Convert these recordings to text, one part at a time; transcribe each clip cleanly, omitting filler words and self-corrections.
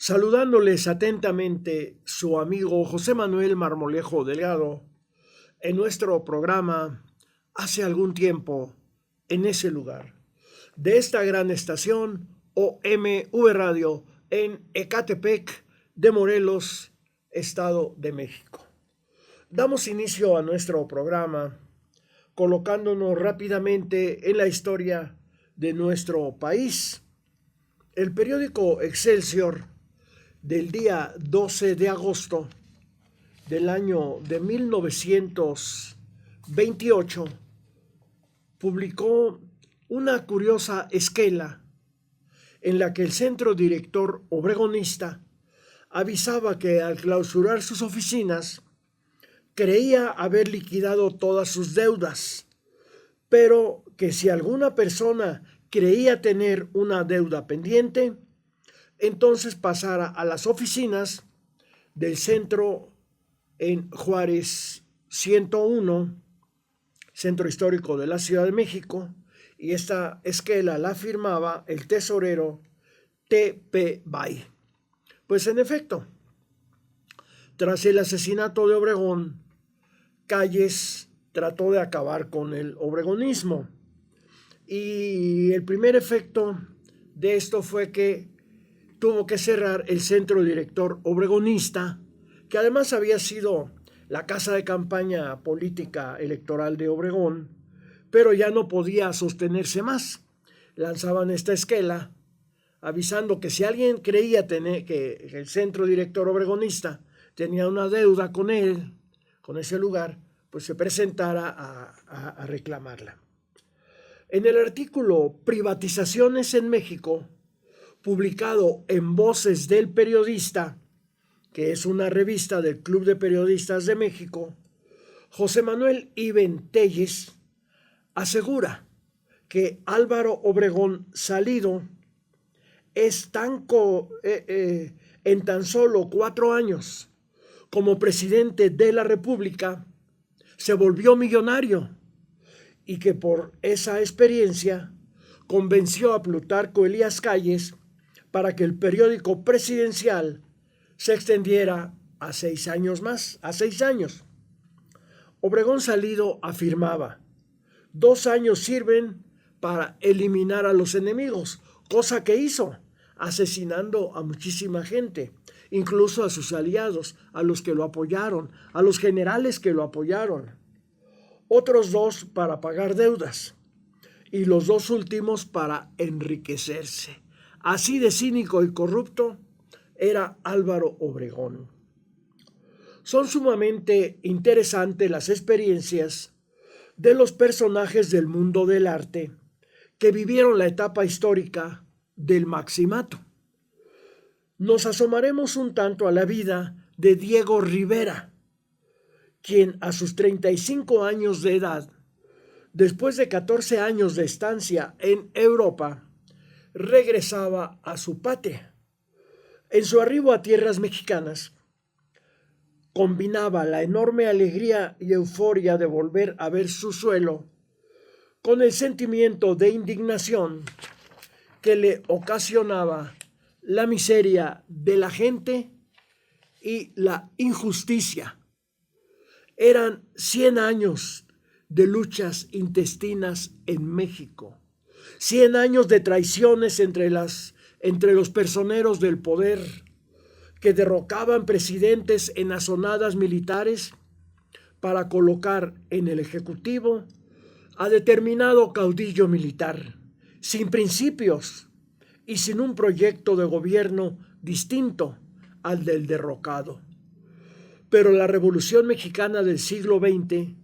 Saludándoles atentamente su amigo José Manuel Marmolejo Delgado en nuestro programa hace algún tiempo en ese lugar de esta gran estación OMV Radio en Ecatepec de Morelos, Estado de México. Damos inicio a nuestro programa colocándonos rápidamente en la historia de nuestro país. El periódico Excelsior del día 12 de agosto del año de 1928 publicó una curiosa esquela en la que el centro director obregonista avisaba que al clausurar sus oficinas creía haber liquidado todas sus deudas, pero que si alguna persona creía tener una deuda pendiente, entonces pasara a las oficinas del centro en Juárez 101, centro histórico de la Ciudad de México, y esta esquela la firmaba el tesorero T.P. Bay. Pues en efecto, tras el asesinato de Obregón, Calles trató de acabar con el obregonismo, y el primer efecto de esto fue que tuvo que cerrar el centro director obregonista, que además había sido la casa de campaña política electoral de Obregón, pero ya no podía sostenerse más. Lanzaban esta esquela avisando que si alguien creía tener que el centro director obregonista tenía una deuda con él, con ese lugar, pues se presentara a reclamarla. En el artículo Privatizaciones en México, publicado en Voces del Periodista, que es una revista del Club de Periodistas de México, José Manuel Iben Telles asegura que Álvaro Obregón Salido es en tan solo 4 años como presidente de la República se volvió millonario y que por esa experiencia convenció a Plutarco Elías Calles para que el periódico presidencial se extendiera a 6 años más, a 6 años. Obregón Salido afirmaba: 2 años sirven para eliminar a los enemigos, cosa que hizo, asesinando a muchísima gente, incluso a sus aliados, a los que lo apoyaron, a los generales que lo apoyaron. Otros 2 para pagar deudas y los 2 últimos para enriquecerse. Así de cínico y corrupto era Álvaro Obregón. Son sumamente interesantes las experiencias de los personajes del mundo del arte que vivieron la etapa histórica del Maximato. Nos asomaremos un tanto a la vida de Diego Rivera, quien a sus 35 años de edad, después de 14 años de estancia en Europa, regresaba a su patria. En su arribo a tierras mexicanas, combinaba la enorme alegría y euforia de volver a ver su suelo con el sentimiento de indignación que le ocasionaba la miseria de la gente y la injusticia. Eran 100 años de luchas intestinas en México, 100 años de traiciones entre los personeros del poder que derrocaban presidentes en azonadas militares para colocar en el Ejecutivo a determinado caudillo militar, sin principios y sin un proyecto de gobierno distinto al del derrocado. Pero la Revolución Mexicana del siglo XX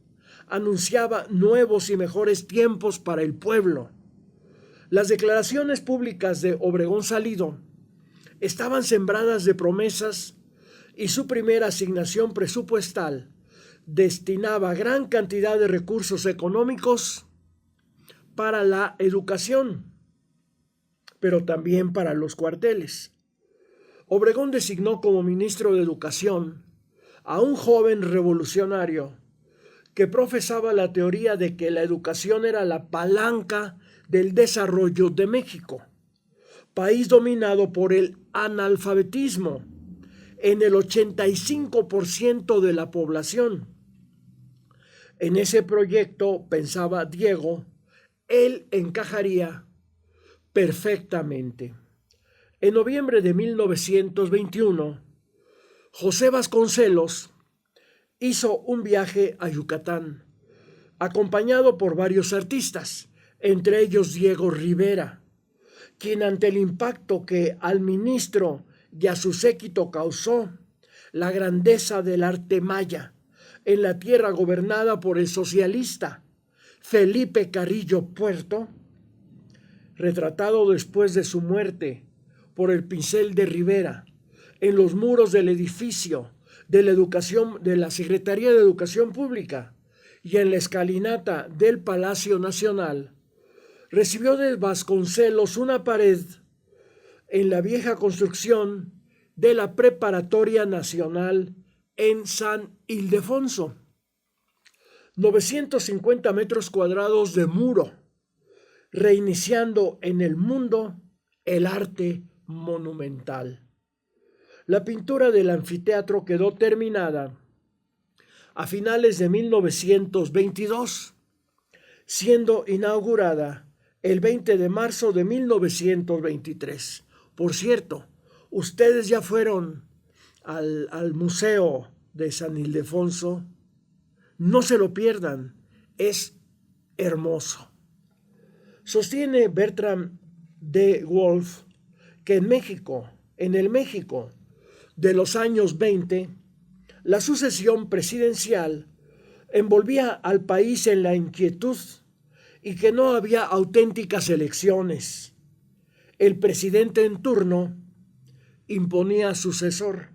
anunciaba nuevos y mejores tiempos para el pueblo. Las declaraciones públicas de Obregón Salido estaban sembradas de promesas y su primera asignación presupuestal destinaba gran cantidad de recursos económicos para la educación, pero también para los cuarteles. Obregón designó como ministro de Educación a un joven revolucionario que profesaba la teoría de que la educación era la palanca del desarrollo de México. país dominado por el analfabetismo en el 85% de la población. En ese proyecto, pensaba Diego, él encajaría perfectamente. En noviembre de 1921, José Vasconcelos hizo un viaje a Yucatán, acompañado por varios artistas, entre ellos Diego Rivera, quien ante el impacto que al ministro y a su séquito causó la grandeza del arte maya en la tierra gobernada por el socialista Felipe Carrillo Puerto, retratado después de su muerte por el pincel de Rivera en los muros del edificio de la Secretaría de Educación Pública y en la escalinata del Palacio Nacional, recibió de Vasconcelos una pared en la vieja construcción de la Preparatoria Nacional en San Ildefonso. 950 metros cuadrados de muro, reiniciando en el mundo el arte monumental. La pintura del anfiteatro quedó terminada a finales de 1922, siendo inaugurada el 20 de marzo de 1923. Por cierto, ustedes ya fueron al Museo de San Ildefonso. No se lo pierdan, es hermoso. Sostiene Bertram de Wolf que en el México de los años 20, la sucesión presidencial envolvía al país en la inquietud y que no había auténticas elecciones. El presidente en turno imponía sucesor.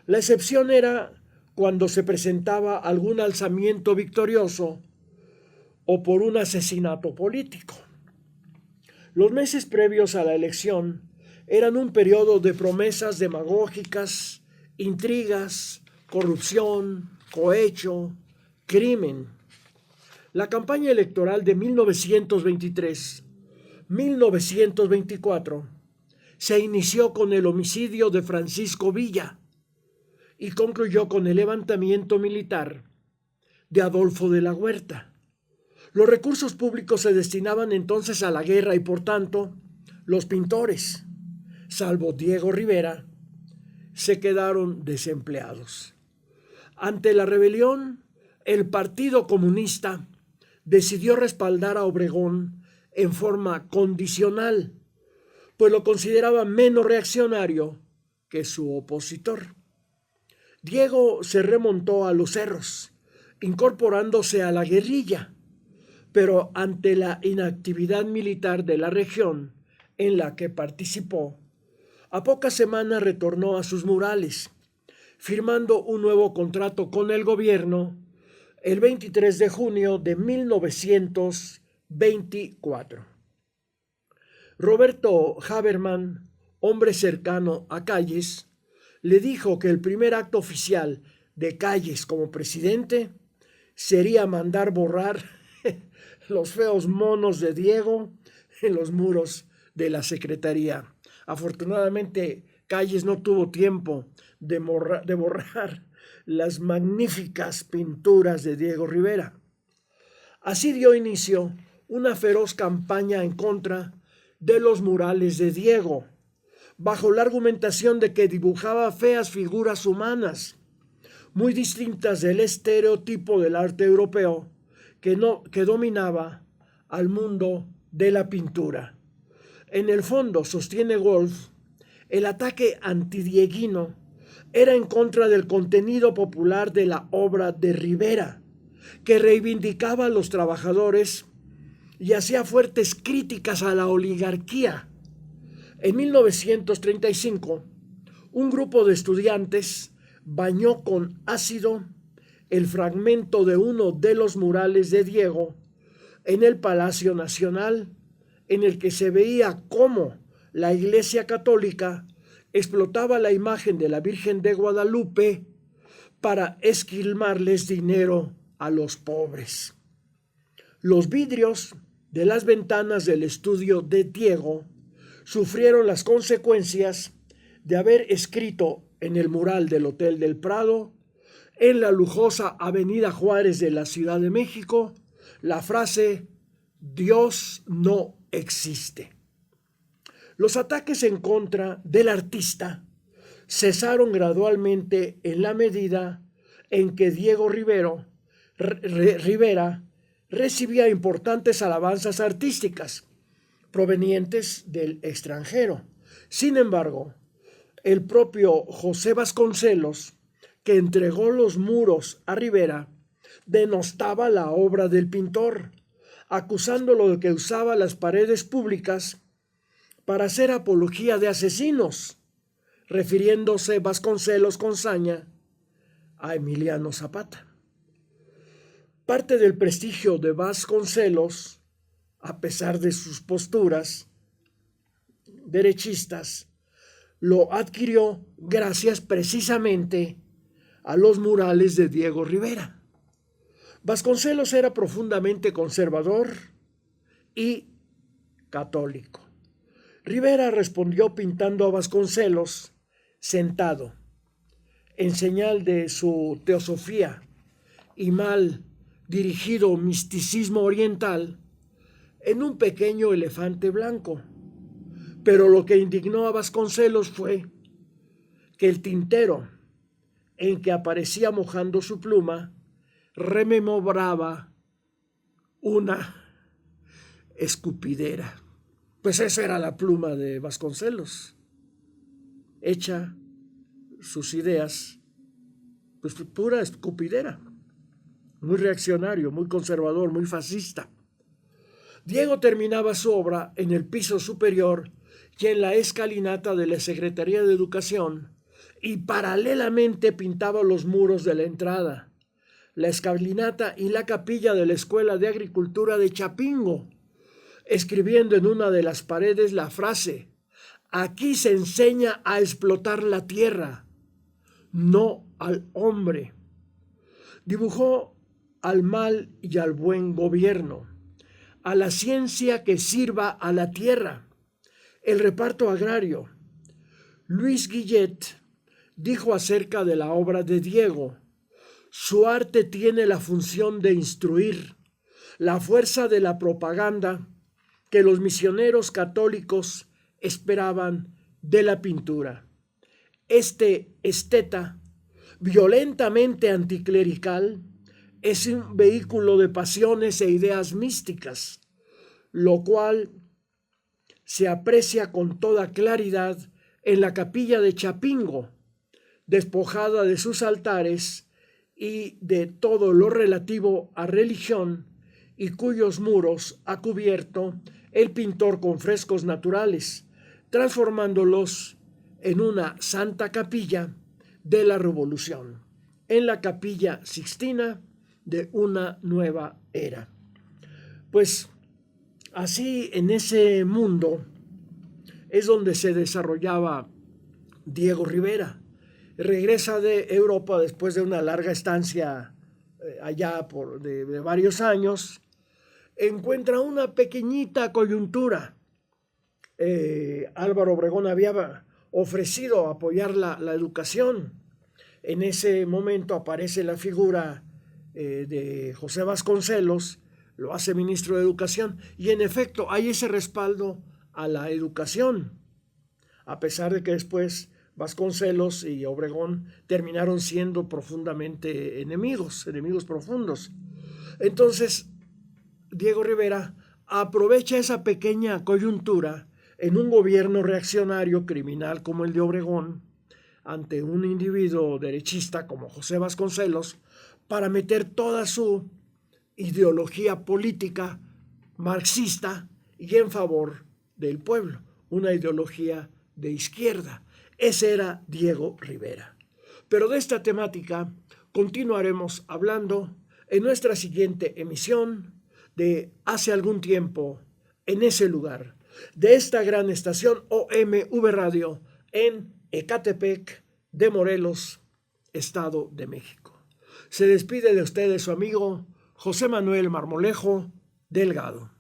La excepción era cuando se presentaba algún alzamiento victorioso o por un asesinato político. Los meses previos a la elección eran un periodo de promesas demagógicas, intrigas, corrupción, cohecho, crimen. La campaña electoral de 1923-1924 se inició con el homicidio de Francisco Villa y concluyó con el levantamiento militar de Adolfo de la Huerta. Los recursos públicos se destinaban entonces a la guerra y, por tanto, los pintores, salvo Diego Rivera, se quedaron desempleados. Ante la rebelión, el Partido Comunista decidió respaldar a Obregón en forma condicional, pues lo consideraba menos reaccionario que su opositor. Diego se remontó a los cerros, incorporándose a la guerrilla, pero ante la inactividad militar de la región en la que participó, a pocas semanas retornó a sus murales, firmando un nuevo contrato con el gobierno el 23 de junio de 1924. Roberto Haberman, hombre cercano a Calles, le dijo que el primer acto oficial de Calles como presidente sería mandar borrar los feos monos de Diego en los muros de la Secretaría. Afortunadamente, Calles no tuvo tiempo de borrar las magníficas pinturas de Diego Rivera. Así dio inicio una feroz campaña en contra de los murales de Diego, bajo la argumentación de que dibujaba feas figuras humanas, muy distintas del estereotipo del arte europeo que dominaba al mundo de la pintura. En el fondo, sostiene Wolf, el ataque antidieguino era en contra del contenido popular de la obra de Rivera, que reivindicaba a los trabajadores y hacía fuertes críticas a la oligarquía. En 1935, un grupo de estudiantes bañó con ácido el fragmento de uno de los murales de Diego en el Palacio Nacional, en el que se veía cómo la Iglesia Católica explotaba la imagen de la Virgen de Guadalupe para esquilmarles dinero a los pobres. Los vidrios de las ventanas del estudio de Diego sufrieron las consecuencias de haber escrito en el mural del Hotel del Prado, en la lujosa Avenida Juárez de la Ciudad de México, la frase «Dios no existe». Los ataques en contra del artista cesaron gradualmente en la medida en que Diego Rivera recibía importantes alabanzas artísticas provenientes del extranjero. Sin embargo, el propio José Vasconcelos, que entregó los muros a Rivera, denostaba la obra del pintor, acusándolo de que usaba las paredes públicas para hacer apología de asesinos, refiriéndose Vasconcelos con saña a Emiliano Zapata. Parte del prestigio de Vasconcelos, a pesar de sus posturas derechistas, lo adquirió gracias precisamente a los murales de Diego Rivera. Vasconcelos era profundamente conservador y católico. Rivera respondió pintando a Vasconcelos sentado, en señal de su teosofía y mal dirigido misticismo oriental, en un pequeño elefante blanco. Pero lo que indignó a Vasconcelos fue que el tintero en que aparecía mojando su pluma rememoraba una escupidera. Pues esa era la pluma de Vasconcelos, hecha sus ideas, pues pura escupidera, muy reaccionario, muy conservador, muy fascista. Diego terminaba su obra en el piso superior y en la escalinata de la Secretaría de Educación, y paralelamente pintaba los muros de la entrada, la escalinata y la capilla de la Escuela de Agricultura de Chapingo, escribiendo en una de las paredes la frase: «Aquí se enseña a explotar la tierra, no al hombre». Dibujó al mal y al buen gobierno, a la ciencia que sirva a la tierra, el reparto agrario. Luis Guillet dijo acerca de la obra de Diego: «Su arte tiene la función de instruir, la fuerza de la propaganda que los misioneros católicos esperaban de la pintura». Este esteta, violentamente anticlerical, es un vehículo de pasiones e ideas místicas, lo cual se aprecia con toda claridad en la capilla de Chapingo, despojada de sus altares y de todo lo relativo a religión, y cuyos muros ha cubierto el pintor con frescos naturales, transformándolos en una santa capilla de la Revolución, en la Capilla Sixtina de una nueva era. Pues así, en ese mundo es donde se desarrollaba Diego Rivera. Regresa de Europa después de una larga estancia allá de varios años. Encuentra una pequeñita coyuntura. Álvaro Obregón había ofrecido apoyar la educación. En ese momento aparece la figura de José Vasconcelos, lo hace ministro de Educación, y en efecto hay ese respaldo a la educación, a pesar de que después Vasconcelos y Obregón terminaron siendo profundamente enemigos profundos. Entonces, Diego Rivera aprovecha esa pequeña coyuntura en un gobierno reaccionario criminal como el de Obregón, ante un individuo derechista como José Vasconcelos, para meter toda su ideología política marxista y en favor del pueblo, una ideología de izquierda. Ese era Diego Rivera. Pero de esta temática continuaremos hablando en nuestra siguiente emisión de Hace algún tiempo, en ese lugar, de esta gran estación OMV Radio en Ecatepec de Morelos, Estado de México. Se despide de ustedes su amigo José Manuel Marmolejo Delgado.